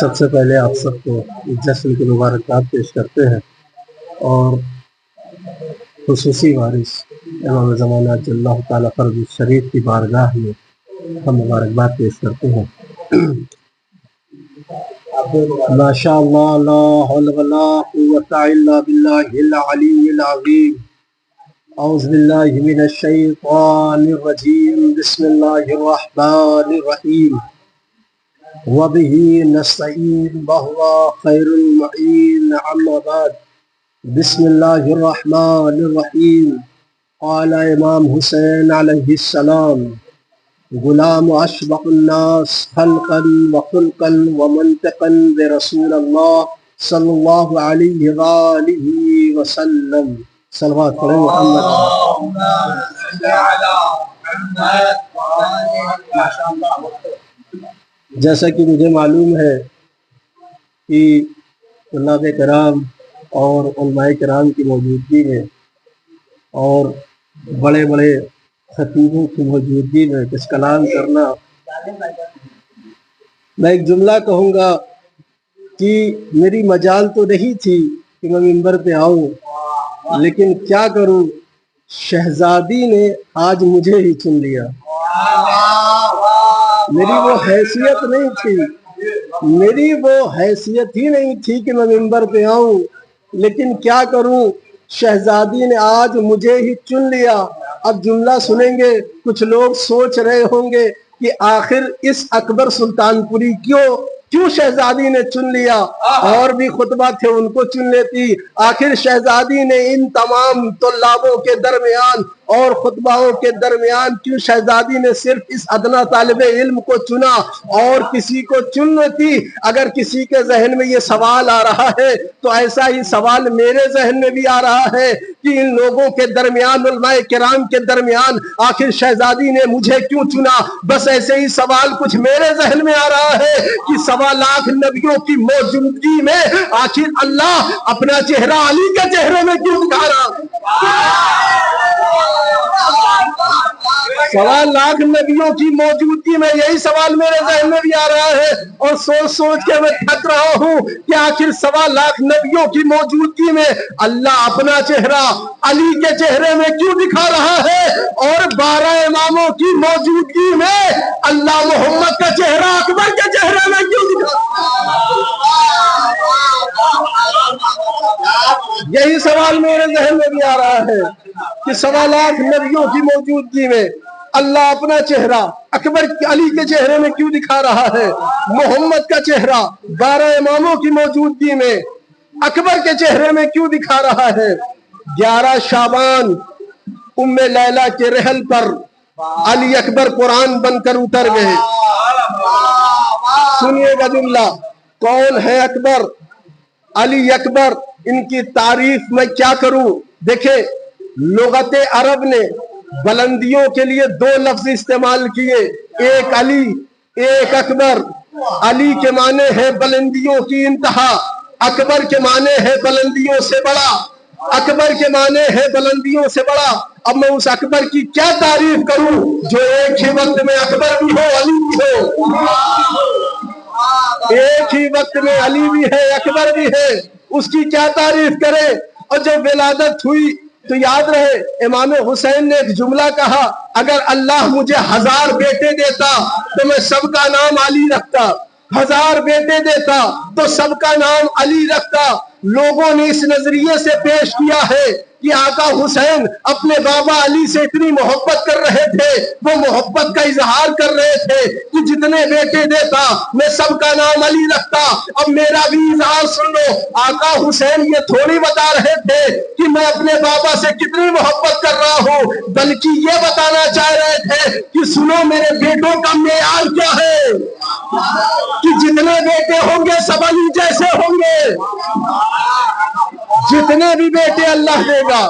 سب سے پہلے آپ سب کو جشن کی مبارکباد پیش کرتے ہیں اور خصوصی وارث امام زمانہ اللہ تعالیٰ فرد شریف کی بارگاہ میں ہم مبارکباد پیش کرتے ہیں۔ ماشاء اللہ لا حول ولا قوة الا باللہ العلی العظیم۔ اعوذ باللہ من الشیطان الرجیم، بسم اللہ الرحمن الرحیم، وبہ نستعین وہو خیر المعین، اما بعد، بسم اللہ الرحمن الرحیم۔ قال امام حسین علیہ السلام: غلام اشبہ الناس خلقا وخلقا ومنطقا برسول اللہ صلی اللہ علیہ وآلہ وسلم۔ صلوات پڑھیں محمد۔ جیسا کہ مجھے معلوم ہے کہ طلاب کرام اور علماء کرام کی موجودگی میں اور بڑے بڑے خطیبوں کی موجودگی میں کچھ کلام کرنا، میں ایک جملہ کہوں گا کہ میری مجال تو نہیں تھی کہ میں منبر پہ آؤں، لیکن کیا کروں، شہزادی نے آج مجھے ہی چن لیا۔ میری وہ حیثیت ہی نہیں تھی کہ میں منبر پہ آؤں، لیکن کیا کروں، شہزادی نے آج مجھے ہی چن لیا۔ اب جملہ سنیں گے، کچھ لوگ سوچ رہے ہوں گے کہ آخر اس اکبر سلطان پوری کیوں شہزادی نے چن لیا، اور بھی خطبہ تھے ان کو چن لیتی۔ آخر شہزادی نے ان تمام طلابوں کے درمیان اور خطباؤں کے درمیان کیوں شہزادی نے صرف اس ادنا طالب علم کو چنا اور کسی کو چن لیتی؟ اگر کسی کے ذہن میں یہ سوال آ رہا ہے تو ایسا ہی سوال میرے ذہن میں بھی آ رہا ہے کہ ان لوگوں کے درمیان، علماء کرام کے درمیان، آخر شہزادی نے مجھے کیوں چنا؟ بس ایسے ہی سوال کچھ میرے ذہن میں آ رہا ہے کہ 1.25 لاکھ نبیوں کی موجودگی میں آخر اللہ اپنا چہرہ علی کے چہرے میں کیوں دکھا رہا؟ 1.25 لاکھ نبیوں کی موجودگی میں یہی سوال میرے ذہن میں بھی آ رہا ہے، اور سوچ کے میں تھک رہا ہوں کہ آخر 1.25 لاکھ نبیوں کی موجودگی میں اللہ اپنا چہرہ علی کے چہرے میں کیوں دکھا رہا ہے، اور 12 اماموں کی موجودگی میں اللہ محمد کا چہرہ اکبر کے چہرے میں کیوں دکھا رہا ہے؟ یہی سوال میرے ذہن میں بھی آ رہا ہے کہ 1.25 لاکھ نبیوں کی موجودگی میں اللہ اپنا چہرہ اکبر علی کے چہرے میں کیوں دکھا رہا ہے، محمد کا چہرہ 12 اماموں کی موجودگی میں اکبر کے چہرے میں کیوں دکھا رہا ہے۔ 11 شعبان ام لیلہ کے رحل پر علی اکبر قرآن بن کر اتر گئے۔ سنیے گا جملہ، کون ہے اکبر؟ علی اکبر۔ ان کی تعریف میں کیا کروں؟ دیکھیں، لغت عرب نے بلندیوں کے لیے 2 لفظ استعمال کیے، ایک علی، ایک اکبر۔ علی کے معنی ہے بلندیوں کی انتہا، اکبر کے معنی ہے بلندیوں سے بڑا، اکبر کے معنی ہے بلندیوں سے بڑا۔ اب میں اس اکبر کی کیا تعریف کروں جو ایک ہی وقت میں اکبر بھی ہو، علی بھی ہو؟ ایک ہی وقت میں علی بھی ہے، اکبر بھی ہے، اس کی کیا تعریف کرے؟ اور جب ولادت ہوئی تو یاد رہے امام حسین نے ایک جملہ کہا، اگر اللہ مجھے 1000 بیٹے دیتا تو میں سب کا نام علی رکھتا، 1000 بیٹے دیتا تو سب کا نام علی رکھتا۔ لوگوں نے اس نظریے سے پیش کیا ہے کہ آقا حسین اپنے بابا علی سے اتنی محبت کر رہے تھے، وہ محبت کا اظہار کر رہے تھے کہ جتنے بیٹے دیتا میں سب کا نام علی رکھتا۔ اب میرا بھی اظہار سن لو، آقا حسین یہ تھوڑی بتا رہے تھے کہ میں اپنے بابا سے کتنی محبت کر رہا ہوں، بلکہ یہ بتانا چاہ رہے تھے کہ سنو میرے بیٹوں کا معیار کیا ہے، کہ جتنے بیٹے ہوں گے سب علی جیسے ہوں گے، جتنے بھی بیٹے اللہ دے گا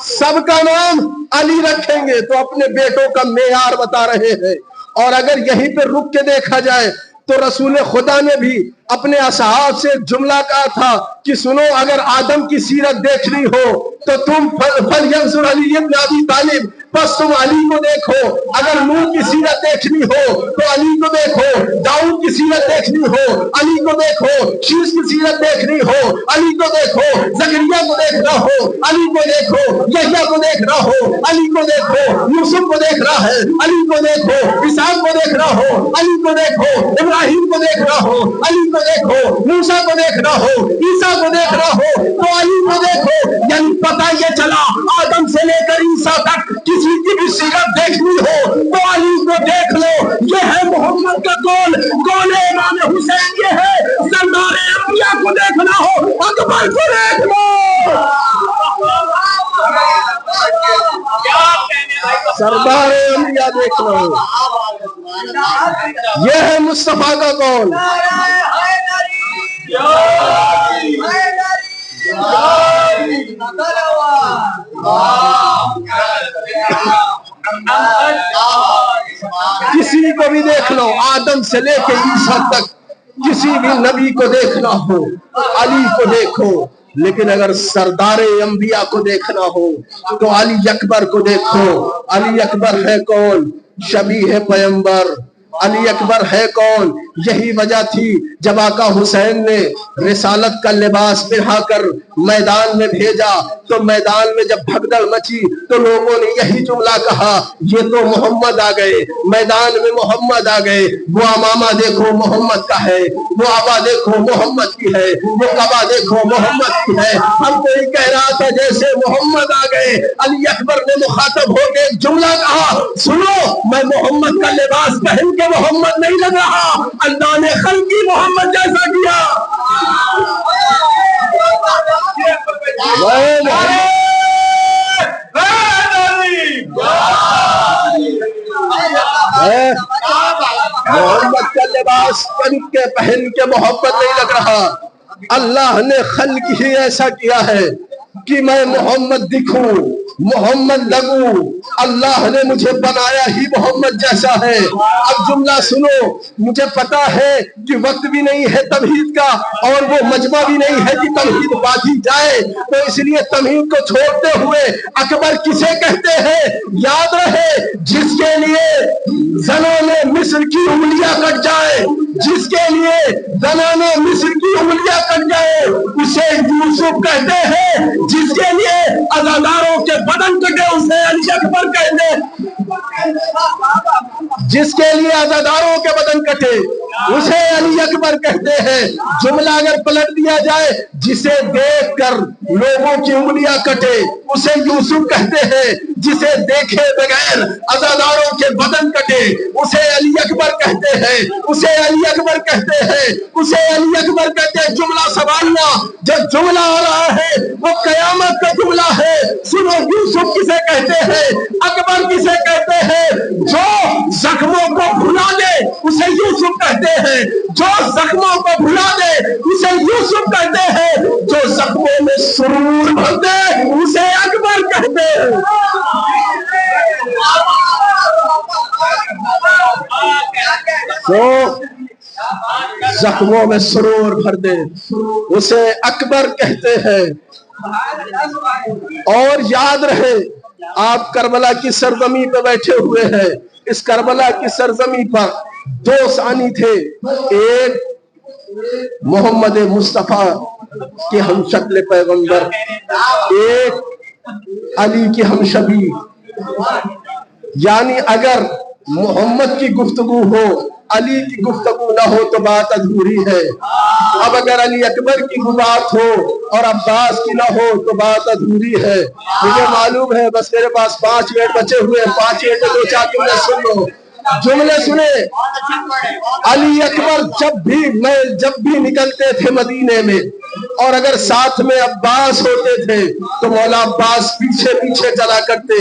سب کا نام علی رکھیں گے۔ تو اپنے بیٹوں کا معیار بتا رہے ہیں۔ اور اگر یہیں پہ رک کے دیکھا جائے تو رسول خدا نے بھی اپنے اصحاب سے جملہ کہا تھا کہ سنو اگر آدم کی سیرت دیکھنی ہو تو تم فَلْيَنْظُرْ عَلِيَّ ابْنَ أَبِي طالب، بس تم علی کو دیکھو. اگر نوح کی سیرت دیکھنی ہو تو علی کو دیکھو. داؤد کی سیرت دیکھنی ہو علی کو دیکھو. شیش کی سیرت دیکھنی ہو علی کو دیکھو. زکریا کو دیکھنا ہو علی کو دیکھو. یحییٰ کو دیکھنا ہو علی کو دیکھو. یوسف کو دیکھنا ہے علی کو دیکھو. اسحاق کو دیکھنا ہو علی کو دیکھو. ابراہیم کو دیکھنا ہو علی کو دیکھو. موسیٰ کو دیکھنا ہو، عیسیٰ کو دیکھنا ہو تو علی کو دیکھو. یعنی پتہ یہ چلا آدم سے لے کر عیسیٰ تک کسی کی بھی سیرت دیکھنی ہو تو علی کو دیکھ لو. یہ ہے محمد کا قول. قول امام حسین یہ ہے سردار انبیاء کو دیکھنا ہو اکبر کو دیکھ لو. سردار انبیاء دیکھنا ہو، یہ ہے مصطفیٰ کا قول. کسی کو بھی دیکھ لو آدم سے لے کے عیسیٰ تک، کسی بھی نبی کو دیکھنا ہو علی کو دیکھو. لیکن اگر سردار انبیاء کو دیکھنا ہو تو علی اکبر کو دیکھو. علی اکبر ہے کون؟ شبیہ پیغمبر. علی اکبر ہے کون؟ یہی وجہ تھی جب آقا حسین نے رسالت کا لباس پہنا کر میدان میں بھیجا تو میدان میں جب بھگدڑ مچی تو لوگوں نے یہی جملہ کہا یہ تو محمد آ گئے. میدان میں محمد آ گئے. وہ امامہ دیکھو محمد کا ہے، وہ آبا دیکھو محمد کی ہے، وہ قبا دیکھو محمد کی ہے. ہم کو یہ کہہ رہا تھا جیسے محمد آ گئے. علی اکبر نے مخاطب ہو کے ایک جملہ کہا سنو میں محمد کا لباس پہن کے محمد نہیں لگ رہا، اللہ نے خلقی محمد جیسا کیا. محمد کا لباس پہن کے محمد نہیں لگ رہا. اللہ نے خلق ہی ایسا کیا ہے کہ میں محمد دکھوں، محمد لگوں. اللہ نے مجھے بنایا ہی محمد جیسا ہے. اب جملہ سنو، مجھے پتا ہے کہ وقت بھی نہیں ہے تمہید کا اور وہ مجمع بھی نہیں ہے کہ تمہید باندھی جائے، تو اس لیے تمہید کو چھوڑتے ہوئے اکبر کسے کہتے ہیں یاد رہے؟ جس کے لیے زنان مصر کی انگلیاں کٹ جائے، جس کے لیے زنان مصر کی انگلیاں کٹ جائے اسے یوسف کہتے ہیں. جس کے لیے عزاداروں کے بدن کٹے اسے علی اکبر کہتے ہیں. جس کے لیے عزاداروں کے بدن کٹے اسے علی اکبر کہتے ہیں. جملہ اگر پلٹ دیا جائے جسے دیکھ کر لوگوں کی انگلیاں کٹے اسے یوسف کہتے ہیں. جسے دیکھے بغیر عزاداروں کے بدن کٹے اسے علی اکبر کہتے ہیں. اسے علی اکبر کہتے ہیں. اسے علی اکبر کہتے ہیں. جملہ سوالنا جو جملہ آ رہا ہے وہ قیامت کا جملہ ہے. سنو یوسف کسے کہتے ہیں، اکبر کسے کہتے ہیں؟ جو زخموں کو بھلا دے اسے یوسف کہتے ہیں. جو زخموں کو بھلا دے اسے یوسف کہتے ہیں. جو زخموں میں سرور بھر دے اسے اکبر کہتے ہیں. تو زخموں میں سرور بھر دے اسے اکبر کہتے ہیں. اور یاد رہے آپ کربلا کی سرزمین پہ بیٹھے ہوئے ہیں. اس کربلا کی سرزمین پر دو ثانی تھے، ایک محمد مصطفیٰ کے ہم شکل پیغمبر، ایک علی کی ہم شبیہ. یعنی اگر محمد کی گفتگو ہو علی کی گفتگو نہ ہو تو بات ادھوری ہے. اب اگر علی اکبر کی بات ہو اور عباس کی نہ ہو تو بات ادھوری ہے. مجھے معلوم ہے بس میرے پاس 5 منٹ بچے ہوئے ہیں، 5 منٹ میں 2-4 جملے سن لو. جملے سنے. علی اکبر جب بھی نکلتے تھے مدینے میں اور اگر ساتھ میں عباس ہوتے تھے تو مولا عباس پیچھے پیچھے چلا کرتے،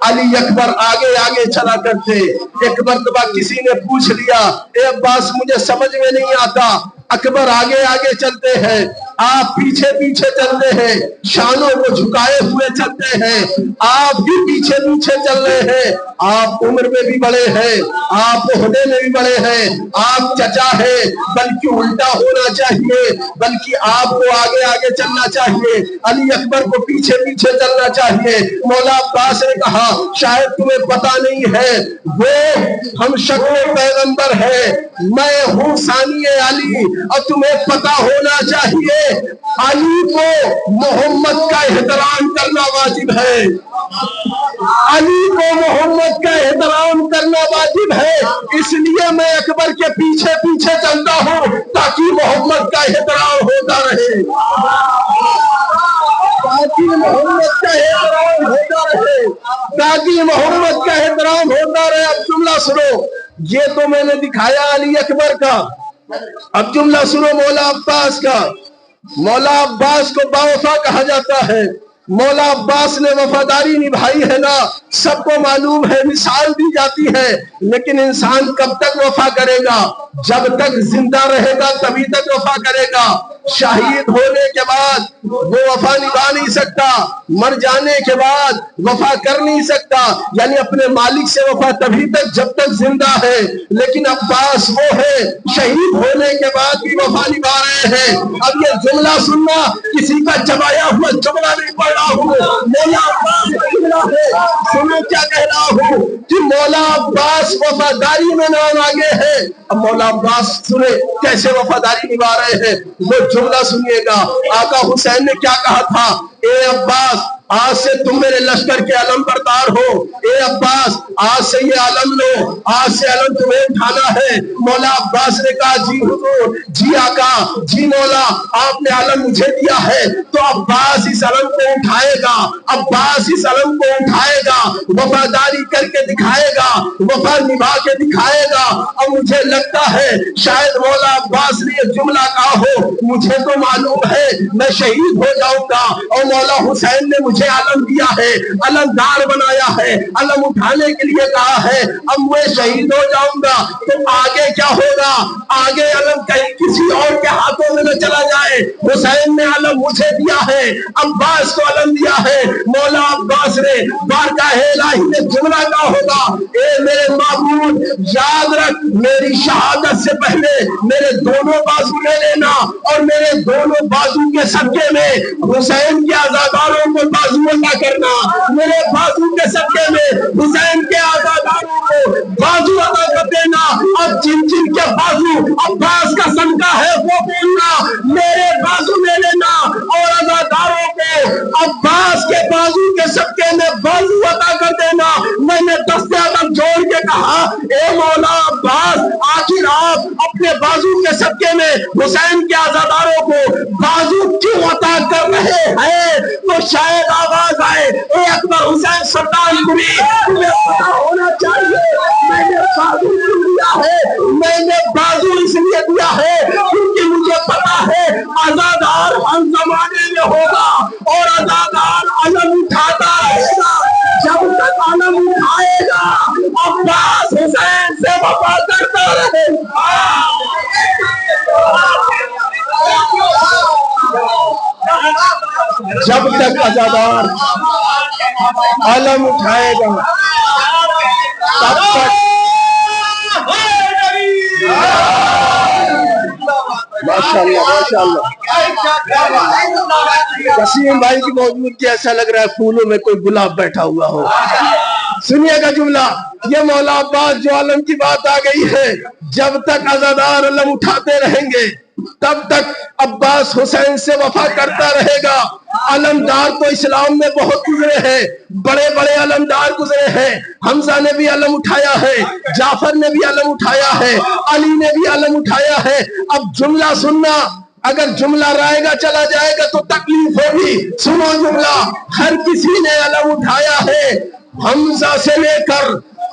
علی اکبر آگے آگے چلا کرتے. ایک مرتبہ کسی نے پوچھ لیا اے عباس مجھے سمجھ میں نہیں آتا، اکبر آگے آگے چلتے ہیں آپ پیچھے پیچھے چلتے ہیں, شانوں کو جھکائے ہوئے چلتے ہیں, آپ بھی پیچھے پیچھے چل رہے ہیں. آپ عمر میں بھی بڑے ہیں, آپ عہدے میں بھی بڑے ہیں, آپ چچا ہیں, بلکہ الٹا ہونا چاہیے, بلکہ آپ کو آگے آگے چلنا چاہیے, علی اکبر کو پیچھے پیچھے چلنا چاہیے. مولا عباس نے کہا شاید تمہیں پتا نہیں ہے, وہ ہم شکل پیغمبر ہے, میں ہوں ثانی علی, اور تمہیں پتا ہونا چاہیے علی کو محمد کا احترام کرنا واجب ہے, علی کو محمد کا احترام کرنا واجب ہے. اس لیے میں اکبر کے پیچھے پیچھے چلتا ہوں تاکہ محمد کا احترام ہوتا رہے, تاکہ محمد کا احترام ہوتا رہے, تاکہ محمد کا احترام ہوتا رہے. اب جملہ سنو, یہ تو میں نے دکھایا علی اکبر کا, اب جملہ سنو مولا عباس کا. مولا عباس کو باوفا کہا جاتا ہے. مولا عباس نے وفاداری نبھائی ہے نا, سب کو معلوم ہے, مثال دی جاتی ہے, لیکن انسان کب تک وفا کرے گا؟ جب تک زندہ رہے گا تبھی تک وفا کرے گا. شہید ہونے کے بعد وہ وفا نبھا نہیں سکتا, مر جانے کے بعد وفا کر نہیں سکتا, یعنی اپنے مالک سے وفا تبھی تک جب تک زندہ ہے. لیکن عباس وہ ہے شہید ہونے کے بعد بھی وفا نبھا رہے ہیں. اب یہ جملہ سننا, کسی کا چبایا ہوا جملہ نہیں پڑھ رہا ہوں, مولا عباس کا جملہ ہے. سنو کیا کہہ رہا ہوں کہ مولا عباس وفاداری میں نام آگے ہے. اب مولا عباس سنے کیسے وفاداری نبھا رہے ہیں, وہ جملہ سنیے گا. آقا حسین نے کیا کہا تھا, اے عباس آج سے تم میرے لشکر کے علم بردار ہو, اے عباس آج سے یہ علم لو, آج سے علم تمہیں اٹھانا ہے. مولا عباس نے کہا جی حضور, جی آقا, جی مولا, آپ نے علم مجھے دیا ہے تو عباس اس علم کو اٹھائے گا, عباس اس علم کو اٹھائے گا, وفاداری کر کے دکھائے گا, وفا نبھا کے دکھائے گا. اور مجھے لگتا ہے شاید مولا عباس نے یہ جملہ کہا ہو, مجھے تو معلوم ہے میں شہید ہو جاؤں گا, اور مولا حسین نے مجھے علم دیا ہے, علم دار بنایا ہے, علم اٹھانے کے لیے کہا ہے, اب میں شہید ہو جاؤں گا تو آگے کیا ہوگا, آگے علم کہیں کسی اور کے ہاتھوں میں نہ چلا جائے. حسین نے علم مجھے دیا ہے, عباس کو علم دیا ہے. مولا عباس نے بارگاہ الہی میں جملہ کہا ہوگا, اے میرے معبود یاد رکھ میری شہادت سے پہلے میرے دونوں بازو لے لینا, اور میرے دونوں بازو کے صدقے میں حسین کے عزاداروں کو بازو عطا کرنا, میرے بازو کے صدقے میں حسین کے عزاداروں کو بازو عطا کر دینا. اور جن جن کے بازو عباس کا صدقہ ہے وہ بولنا میرے بازو لے لینا, اور عزاداروں کو عباس کے بازو کے صدقے میں بازو عطا کر دینا. میں نے دستے عدم جوڑ کے کہا, اے مولا عباس آخر آپ اپنے بازو کے صدقے میں حسین کے عزاداروں کو بازو کیوں عطا کر رہے ہیں؟ تو شاید آواز آئے, اے اکبر حسین سلطان پوری, تمہیں پتا ہونا چاہیے میں نے بازو کیوں دیا ہے. میں نے بازو اس لیے دیا ہے کیونکہ مجھے پتا ہے عزادار ہر زمانے میں ہوگا, اور عزادار علم اٹھاتا رہے گا جب تک علم اٹھائے گا. عباس حسین سے وفا کرتا رہے گا. جب تک عزادار علم اٹھائے گا تب تک. ماشاءاللہ ماشاءاللہ. وسیم بھائی کی موجودگی ایسا لگ رہا ہے پھولوں میں کوئی گلاب بیٹھا ہوا ہو. سنیے گا جملہ, یہ مولا عباس جو علم کی بات آ گئی ہے, جب تک عزادار علم اٹھاتے رہیں گے تب تک عباس حسین سے وفا کرتا رہے گا. علمدار تو اسلام میں بہت گزرے ہیں, بڑے بڑے علمدار گزرے ہیں. حمزہ نے بھی علم اٹھایا ہے, جعفر نے بھی علم اٹھایا ہے, علی نے بھی علم اٹھایا ہے. اب جملہ سننا, اگر جملہ رائے گا چلا جائے گا تو تکلیف ہوگی. سنو جملہ, ہر کسی نے علم اٹھایا ہے, حمزہ سے لے کر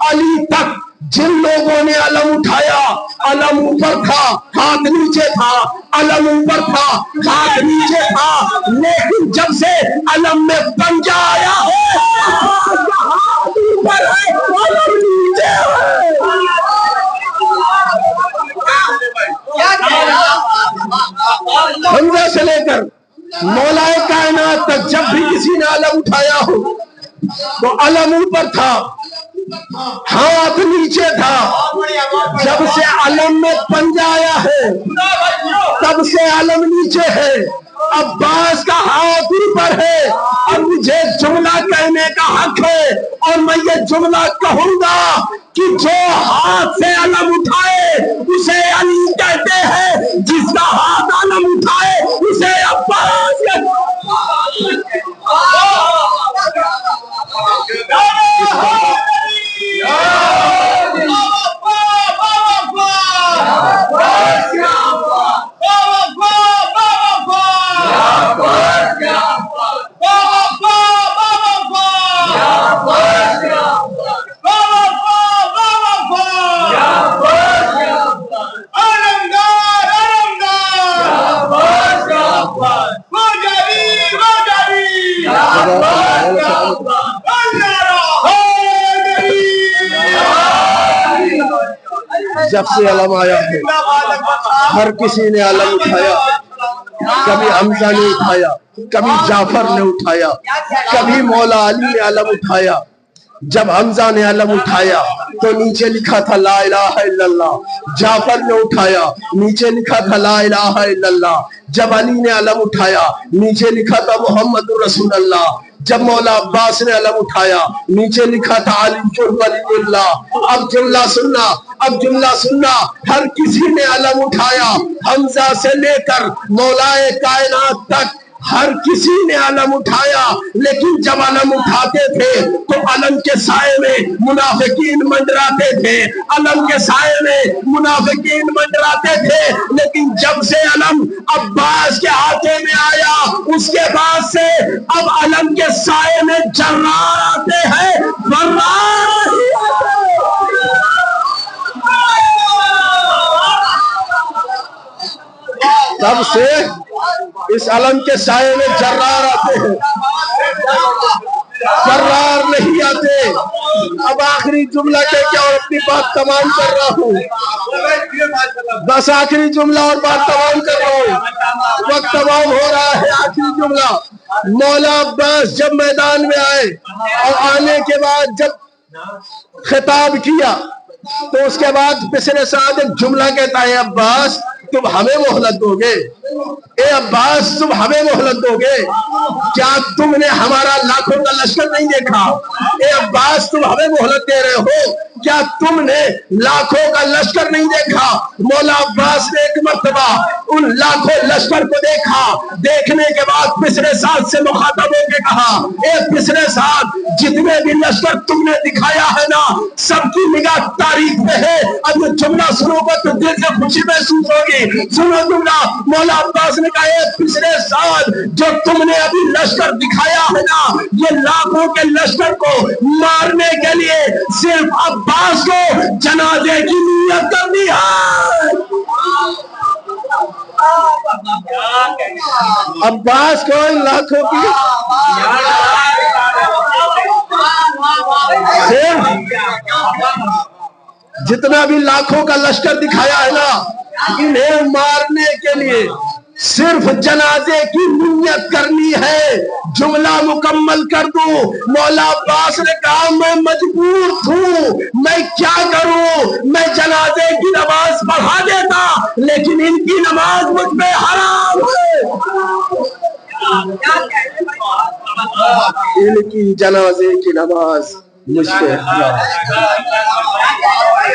علی تک جن لوگوں نے علم اٹھایا, علم اوپر تھا ہاتھ نیچے تھا, علم اوپر تھا ہاتھ نیچے تھا, لیکن جب سے علم میں پنجہ آیا ہے ہاتھ اوپر ہے علم نیچے ہے. حمزہ سے لے کر مولا کائنات تک جب بھی کسی نے علم اٹھایا ہو تو علم اوپر تھا، ہاتھ نیچے تھا. جب سے علم میں پنجہ آیا ہے تب سے علم نیچے ہے. عباس کا ہاتھ اوپر ہے. اب مجھے جملہ کہنے کا حق ہے اور میں یہ جملہ کہوں گا کہ جو ہاتھ سے علم اٹھائے اسے علی کہتے ہیں، جس کا ہاتھ علم اٹھائے اسے عباس کہتے ہیں. جب سے علم آیا ہے ہر کسی نے علم اٹھایا. کبھی حمزہ نے اٹھایا، کبھی جعفر نے اٹھایا، کبھی مولا علی نے علم اٹھایا. جب حمزہ نے علم اٹھایا تو نیچے لکھا تھا لا الہ الا اللہ. جعفر نے اٹھایا، نیچے لکھا تھا لا الہ الا اللہ. جب علی نے علم اٹھایا نیچے لکھا تھا محمد رسول اللہ. جب مولا عباس نے علم اٹھایا نیچے لکھا تھا علی ولی اللہ. اب جملہ سننا، اب جملہ سننا. ہر کسی نے علم اٹھایا، حمزہ سے لے کر مولا کائنات تک ہر کسی نے علم اٹھایا. لیکن جب علم اٹھاتے تھے تو علم کے سائے میں منافقین منڈراتے تھے، علم کے سائے میں منافقین منڈراتے تھے. لیکن جب سے علم عباس کے ہاتھوں میں آیا اس کے بعد سے اب علم کے سائے میں جرار آتے ہیں، برار ہی آتے ہیں. تب سے اس علم کے سائے میں جرار آتے ہیں، جرار نہیں آتے. اب آخری جملہ کہہ کے اور اپنی بات تمام کر رہا ہوں. بس آخری جملہ اور بات تمام کر رہا ہوں، وقت تمام ہو رہا ہے. آخری جملہ، مولا عباس جب میدان میں آئے اور آنے کے بعد جب خطاب کیا تو اس کے بعد پسر سعد ایک جملہ کہتا ہے، عباس تم ہمیں مہلت دو گے؟ اے عباس تم ہمیں مہلت دو گے؟ کیا تم نے ہمارا لاکھوں کا لشکر نہیں دیکھا؟ اے عباس تم ہمیں مہلت دے رہے ہو؟ کیا تم نے لاکھوں کا لشکر نہیں دیکھا؟ مولا عباس نے ایک مرتبہ ان لاکھوں لشکر کو دیکھا. دیکھنے کے بعد پسر سعد سے مخاطب ہو کے کہا، اے پسر سعد جتنے بھی لشکر تم نے دکھایا ہے نا سب کی نگاہ تاریخ میں ہے. اب یہ جملہ سنو گا تو دل سے خوشی محسوس ہوگی. سنو جملہ، مولا عباس نے کہا اے پسر سعد جو تم نے ابھی لشکر دکھایا ہے نا یہ لاکھوں کے لشکر کو مارنے کے لیے صرف عباس کو جنازے کی نیت کرنی ہے. عباس کو ان لاکھوں کی صرف جتنا بھی لاکھوں کا لشکر دکھایا ہے نا انہیں مارنے کے لیے صرف جنازے کی نیت کرنی ہے. جملہ مکمل کر دوں. مولا عباس نے کہا میں مجبور تھوں، میں کیا کروں؟ میں جنازے کی نماز پڑھا دیتا لیکن ان کی نماز مجھ پہ حرام ہے. ان کی جنازے کی نماز مجھ پہ حرام ہے.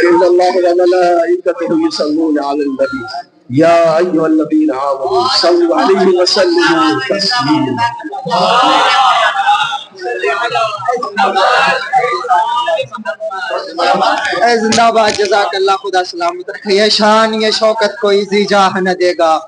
ان اللہ وملائکتہ یصلون علی النبی یا ایھا الذین آمنوا صلوا علیہ وسلموا تسلیما. اے زندہ باد، جزاک اللہ، خدا سلامت رکھے. یہ شان یہ شوکت کوئی زی جاہ نہ دے گا.